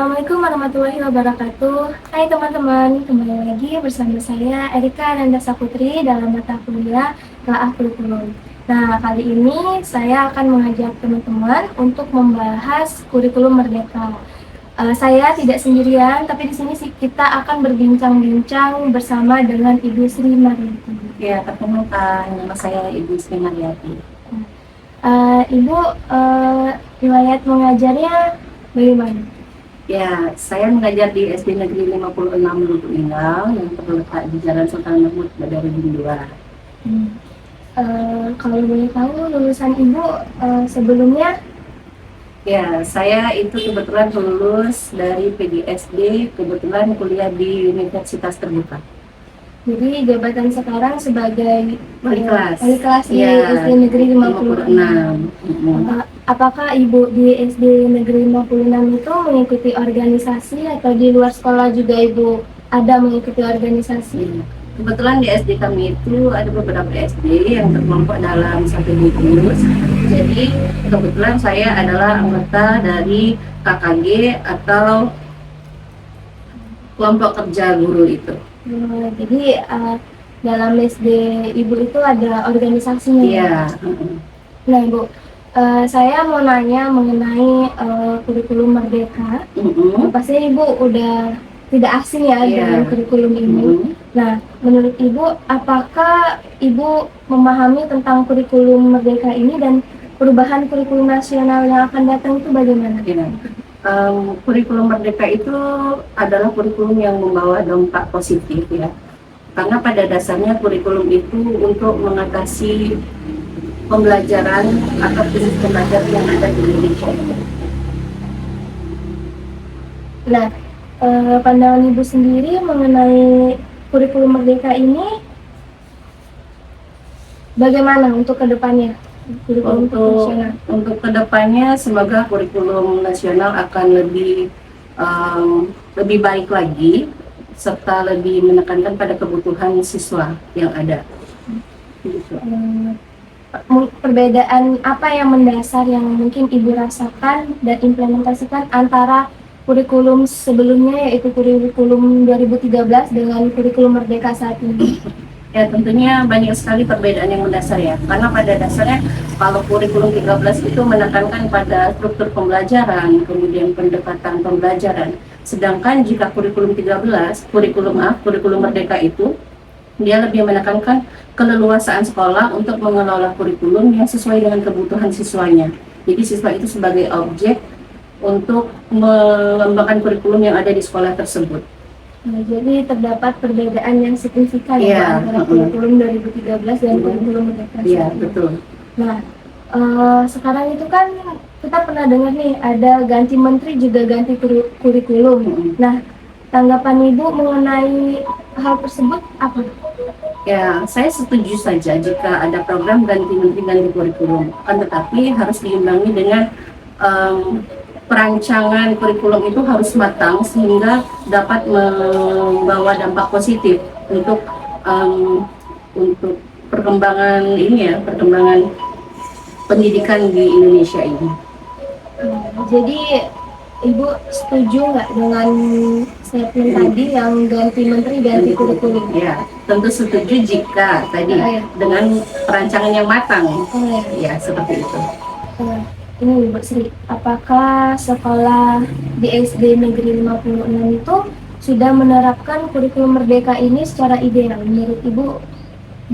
Assalamualaikum warahmatullahi wabarakatuh. Hai teman-teman, kembali lagi bersama saya Erika Ananda Saputri dalam mata kuliah Telaah Kurikulum. Nah, kali ini saya akan mengajak teman-teman untuk membahas kurikulum merdeka. Saya tidak sendirian, tapi di sini kita akan berbincang-bincang bersama dengan Ibu Sri Mariati. Ya, perkenalkan, nama saya Ibu Sri Mariati. Ibu, riwayat mengajarnya bagaimana? Ya, saya mengajar di SD Negeri 56 Lubuk Linggau yang terletak di Jalan Sultan Mahmud, Badarudin 2. Kalau boleh tahu lulusan Ibu sebelumnya? Ya, saya itu kebetulan lulus dari PGSD, kebetulan kuliah di Universitas Terbuka. Jadi jabatan sekarang sebagai Wali kelas. wali kelas di Ya, SD Negeri 56. 56. Apakah Ibu di SD Negeri 56 itu mengikuti organisasi atau di luar sekolah juga Ibu ada mengikuti organisasi? Ya. Kebetulan di SD kami itu ada beberapa SD yang terkelompok dalam satu gugus. Jadi kebetulan saya adalah anggota dari KKG atau kelompok kerja guru itu. Jadi dalam SD Ibu itu ada organisasinya. Iya. Nah Ibu, saya mau nanya mengenai kurikulum Merdeka. Pasti Ibu udah tidak asing ya dengan kurikulum ini. Nah, menurut Ibu, apakah Ibu memahami tentang kurikulum Merdeka ini dan perubahan kurikulum nasional yang akan datang itu bagaimana? Kurikulum Merdeka itu adalah kurikulum yang membawa dampak positif ya. Karena pada dasarnya kurikulum itu untuk mengatasi pembelajaran atau jenis pembelajaran yang ada di Indonesia. Nah, pandangan Ibu sendiri mengenai kurikulum Merdeka ini bagaimana untuk kedepannya? Untuk kedepannya semoga kurikulum nasional akan lebih baik lagi serta lebih menekankan pada kebutuhan siswa yang ada. Perbedaan apa yang mendasar yang mungkin Ibu rasakan dan implementasikan antara kurikulum sebelumnya yaitu kurikulum 2013 dengan kurikulum Merdeka saat ini? Ya, tentunya banyak sekali perbedaan yang mendasar ya. Karena pada dasarnya kalau kurikulum 13 itu menekankan pada struktur pembelajaran, kemudian pendekatan pembelajaran. Sedangkan jika kurikulum 13, kurikulum Merdeka itu dia lebih menekankan keleluasaan sekolah untuk mengelola kurikulum yang sesuai dengan kebutuhan siswanya. Jadi siswa itu sebagai objek untuk mengembangkan kurikulum yang ada di sekolah tersebut. Nah, jadi terdapat perbedaan yang signifikan ya, antara kurikulum 2013 dan kurikulum Merdeka. Iya, betul. Nah, sekarang itu kan kita pernah dengar nih ada ganti menteri juga ganti kurikulum. Nah, tanggapan Ibu mengenai hal tersebut apa? Ya, saya setuju saja jika ada program ganti menteri ganti kurikulum. Tetapi harus diimbangi dengan perancangan kurikulum itu harus matang sehingga dapat membawa dampak positif untuk perkembangan perkembangan pendidikan di Indonesia ini. Jadi Ibu setuju nggak dengan statement tadi yang ganti menteri ganti kurikulum? Ya, tentu setuju jika tadi dengan perancangan yang matang. Ya, seperti itu. Ini Ibu Sri, apakah sekolah di SD Negeri 56 itu sudah menerapkan kurikulum Merdeka ini secara ideal menurut Ibu?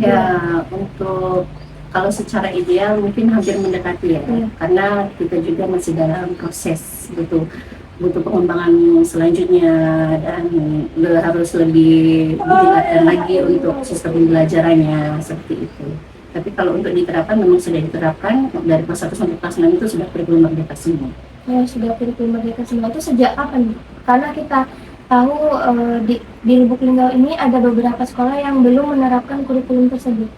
Ya, untuk kalau secara ideal mungkin hampir mendekati ya, karena kita juga masih dalam proses butuh pengembangan selanjutnya dan harus lebih ditingkatkan lagi untuk sistem pembelajarannya seperti itu. Tapi kalau untuk diterapkan memang sudah diterapkan dari kelas 1 sampai kelas 6 itu sudah kurikulum Merdeka semua. Sudah kurikulum Merdeka semua itu sejak kapan? Karena kita tahu di Lubuk Linggau ini ada beberapa sekolah yang belum menerapkan kurikulum tersebut.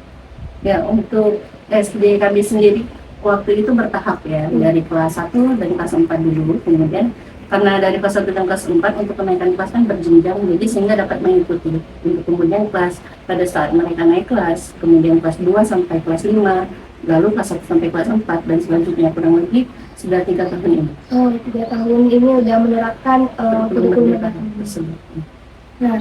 Ya, untuk SD kami sendiri waktu itu bertahap ya, dari kelas 1 dan kelas 4 dulu, kemudian karena dari kelas 1 dan kelas 4 untuk kenaikan kelas kan berjenjang, jadi sehingga dapat mengikuti. Untuk kemudian pada saat mereka naik kelas, kemudian kelas 2 sampai kelas 5, lalu kelas 1 sampai kelas 4 dan selanjutnya kurang lebih sudah 3 tahun ini. Oh, 3 tahun ini udah menerapkan kurikulum Merdeka Merdeka. tersebut. Nah,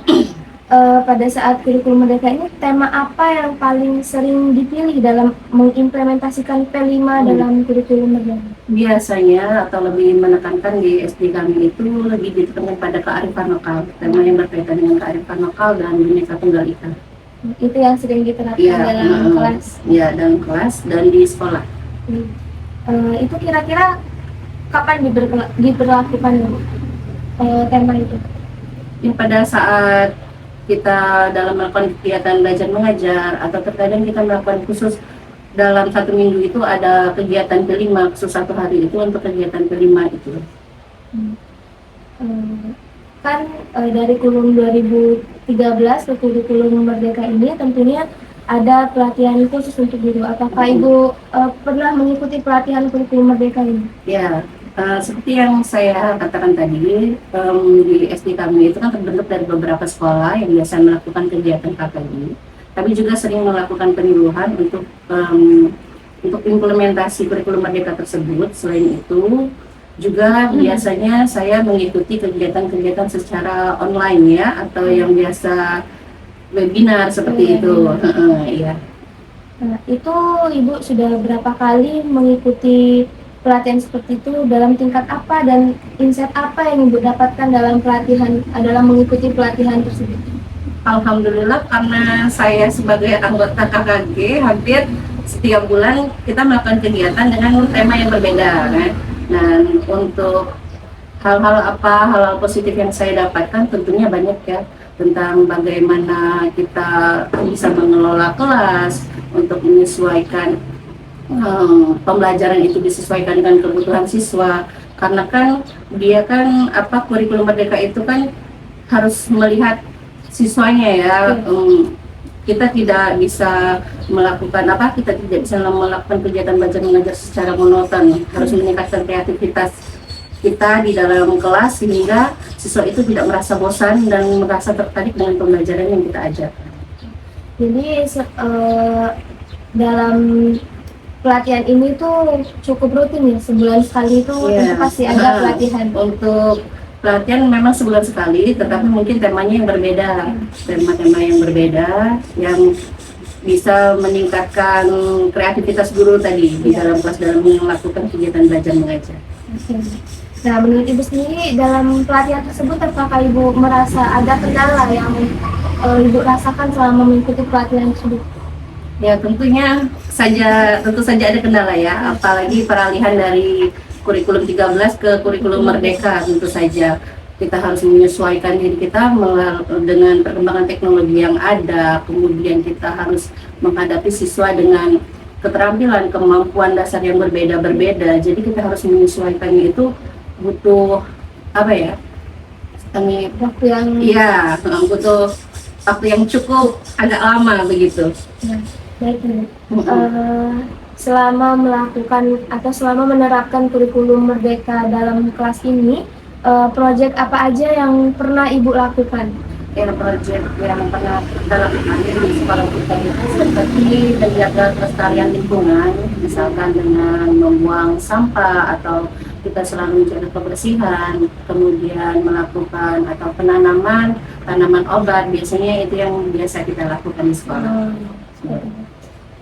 pada saat kurikulum Merdeka ini, tema apa yang paling sering dipilih dalam mengimplementasikan P5 dalam kurikulum Merdeka? Biasanya atau lebih menekankan di SD kami itu lebih ditekankan pada kearifan lokal, tema yang berkaitan dengan kearifan lokal dan Bhinneka Tunggal Ika. Itu yang sering diterapkan Iya, dalam kelas. Ya, dalam kelas dan di sekolah. Itu kira-kira kapan diberlakukan tema itu? Ini pada saat kita dalam melakukan kegiatan belajar mengajar atau terkadang kita melakukan khusus dalam 1 minggu itu ada kegiatan kelima khusus 1 hari itu untuk kegiatan kelima itu. Kan dari kurikulum 2013 ke kurikulum Merdeka ini tentunya ada pelatihan khusus untuk guru. Apakah Ibu pernah mengikuti pelatihan kurikulum Merdeka ini? Ya, seperti yang saya katakan tadi, di SD kami itu kan terbentuk dari beberapa sekolah yang biasa melakukan kegiatan KKI. Kami juga sering melakukan penyuluhan untuk implementasi kurikulum Merdeka tersebut. Selain itu, juga biasanya saya mengikuti kegiatan-kegiatan secara online ya, atau yang biasa webinar seperti itu. Iya. Nah, itu Ibu sudah berapa kali mengikuti pelatihan seperti itu, dalam tingkat apa dan insight apa yang Ibu dapatkan dalam mengikuti pelatihan tersebut? Alhamdulillah, karena saya sebagai anggota KKG hampir setiap bulan kita melakukan kegiatan dengan tema yang berbeda kan. Dan untuk hal-hal positif yang saya dapatkan tentunya banyak ya, tentang bagaimana kita bisa mengelola kelas untuk menyesuaikan pembelajaran itu disesuaikan dengan kebutuhan siswa, karena kan dia kan kurikulum Merdeka itu kan harus melihat siswanya ya. Kita tidak bisa melakukan kegiatan belajar mengajar secara monoton, harus meningkatkan kreativitas kita di dalam kelas sehingga siswa itu tidak merasa bosan dan merasa tertarik dengan pembelajaran yang kita ajarkan. Jadi dalam pelatihan ini tuh cukup rutin ya, sebulan sekali itu pasti ada pelatihan. Untuk pelatihan memang sebulan sekali, tetapi mungkin temanya yang berbeda, tema-tema yang berbeda yang bisa meningkatkan kreativitas guru tadi di dalam kelas dalam melakukan kegiatan belajar mengajar. Nah, menurut Ibu sendiri dalam pelatihan tersebut, apakah Ibu merasa ada kendala yang Ibu rasakan selama mengikuti pelatihan tersebut? Ya, tentu saja ada kendala ya, apalagi peralihan dari kurikulum 13 ke kurikulum Merdeka. Tentu saja kita harus menyesuaikan diri kita dengan perkembangan teknologi yang ada, kemudian kita harus menghadapi siswa dengan keterampilan, kemampuan dasar yang berbeda-berbeda. Jadi kita harus menyesuaikannya, itu butuh waktu yang butuh waktu yang cukup agak lama begitu. Baik, selama menerapkan kurikulum Merdeka dalam kelas ini, proyek apa aja yang pernah Ibu lakukan? Proyek yang pernah kita lakukan di sekolah kita itu seperti menjaga kelestarian lingkungan, misalkan dengan membuang sampah atau kita selalu menjaga kebersihan, kemudian melakukan atau tanaman obat, biasanya itu yang biasa kita lakukan di sekolah.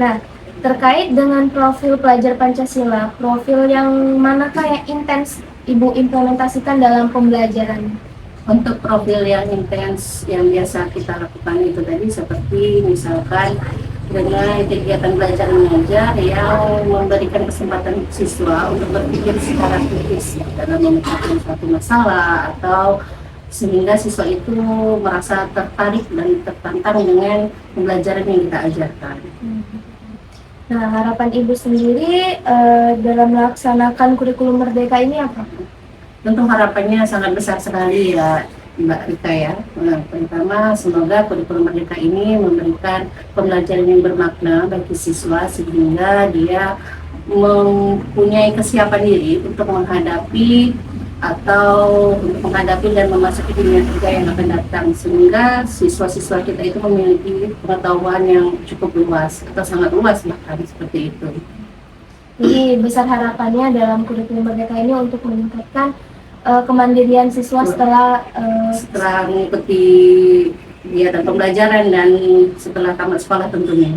Nah, terkait dengan profil pelajar Pancasila, profil yang manakah yang intens Ibu implementasikan dalam pembelajaran? Untuk profil yang intens yang biasa kita lakukan itu tadi seperti misalkan dengan kegiatan belajar mengajar yang memberikan kesempatan siswa untuk berpikir secara kritis dalam memecahkan suatu masalah, atau sehingga siswa itu merasa tertarik dan tertantang dengan pembelajaran yang kita ajarkan. Nah, harapan Ibu sendiri dalam melaksanakan kurikulum Merdeka ini apa? Tentu harapannya sangat besar sekali ya Mbak Rika ya. Pertama, semoga kurikulum Merdeka ini memberikan pembelajaran yang bermakna bagi siswa sehingga dia mempunyai kesiapan diri untuk menghadapi atau untuk menghadapi dan memasuki dunia kerja yang akan datang, sehingga siswa-siswa kita itu memiliki pengetahuan yang cukup luas atau sangat luas bahkan seperti itu. Jadi besar harapannya dalam kurikulum Merdeka ini untuk meningkatkan kemandirian siswa setelah Setelah mengikuti kegiatan pembelajaran dan setelah tamat sekolah tentunya.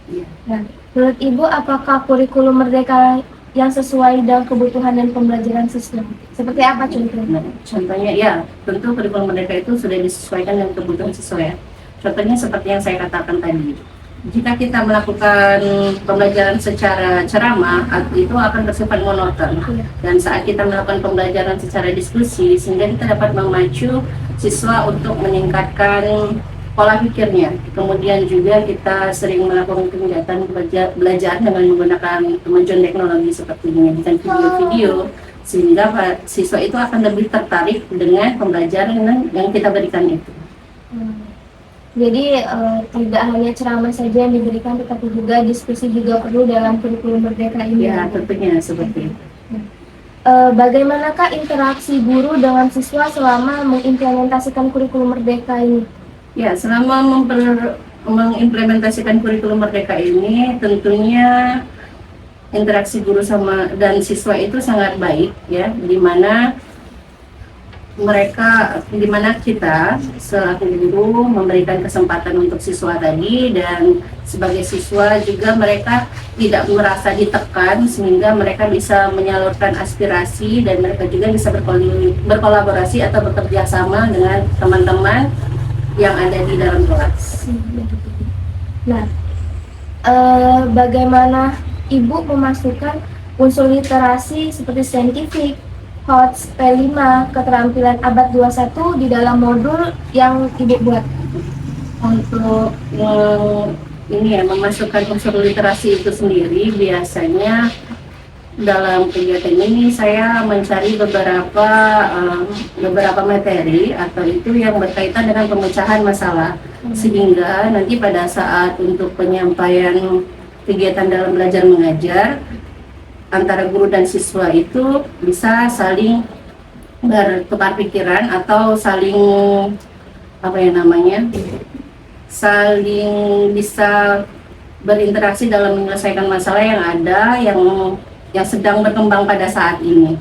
Ya. Nah, menurut Ibu, apakah kurikulum Merdeka yang sesuai dengan kebutuhan dan pembelajaran siswa? Seperti apa contohnya? Nah, contohnya ya, tentu kurikulum Merdeka itu sudah disesuaikan dengan kebutuhan siswa ya. Contohnya seperti yang saya katakan tadi. Jika kita melakukan pembelajaran secara ceramah, itu akan bersifat monoton. Dan saat kita melakukan pembelajaran secara diskusi, sehingga kita dapat memacu siswa untuk meningkatkan pola pikirnya. Kemudian juga kita sering melakukan kegiatan belajar dengan menggunakan kemajuan teknologi seperti menyajikan video-video, sehingga siswa itu akan lebih tertarik dengan pembelajaran yang kita berikan itu. Jadi tidak hanya ceramah saja yang diberikan, tetapi juga diskusi juga perlu dalam kurikulum Merdeka ini. Ya, tentunya seperti itu. Bagaimanakah interaksi guru dengan siswa selama mengimplementasikan kurikulum Merdeka ini? Ya, selama mengimplementasikan kurikulum Merdeka ini, tentunya interaksi guru dan siswa itu sangat baik ya, di mana kita selaku guru memberikan kesempatan untuk siswa tadi, dan sebagai siswa juga mereka tidak merasa ditekan, sehingga mereka bisa menyalurkan aspirasi dan mereka juga bisa berkolaborasi atau bekerja sama dengan teman-teman yang ada di dalam kelas. Nah, bagaimana Ibu memasukkan unsur literasi seperti saintifik, HOTS, P5, keterampilan abad 21 di dalam modul yang Ibu buat? Untuk memasukkan unsur literasi itu sendiri, biasanya dalam kegiatan ini saya mencari beberapa materi atau itu yang berkaitan dengan pemecahan masalah, sehingga nanti pada saat untuk penyampaian kegiatan dalam belajar mengajar antara guru dan siswa itu bisa saling bertukar pikiran atau saling saling bisa berinteraksi dalam menyelesaikan masalah yang ada yang sedang berkembang pada saat ini.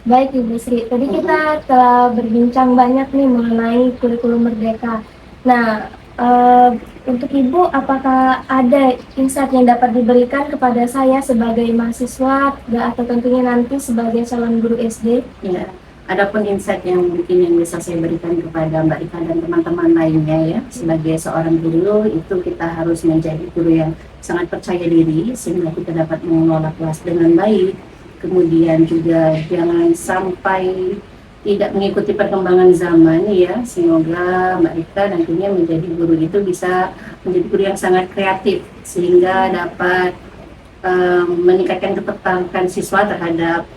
Baik Ibu Sri, tadi kita telah berbincang banyak nih mengenai kurikulum Merdeka. Nah, untuk Ibu, apakah ada insight yang dapat diberikan kepada saya sebagai mahasiswa atau tentunya nanti sebagai calon guru SD? Ya, adapun insight yang mungkin yang bisa saya berikan kepada Mbak Ika dan teman-teman lainnya ya, sebagai seorang guru itu kita harus menjadi guru yang sangat percaya diri sehingga kita dapat mengelola kelas dengan baik. Kemudian juga jangan sampai tidak mengikuti perkembangan zaman ya. Semoga Mbak Ika nantinya menjadi guru itu bisa menjadi guru yang sangat kreatif sehingga dapat meningkatkan ketertarikan siswa terhadap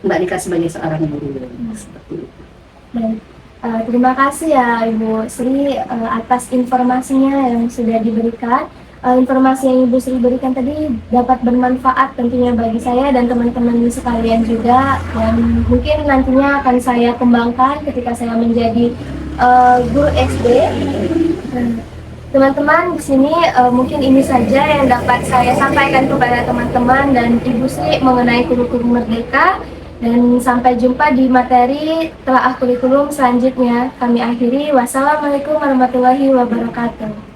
Mbak Ika sebagai seorang guru. Seperti itu. Baik. Terima kasih ya Ibu Sri atas informasinya yang sudah diberikan. Informasi yang Ibu Sri berikan tadi dapat bermanfaat tentunya bagi saya dan teman-teman sekalian juga, dan mungkin nantinya akan saya kembangkan ketika saya menjadi guru SD. Teman-teman, di sini mungkin ini saja yang dapat saya sampaikan kepada teman-teman dan Ibu Sri mengenai kurikulum Merdeka. Dan sampai jumpa di materi telaah kurikulum selanjutnya. Kami akhiri. Wassalamualaikum warahmatullahi wabarakatuh.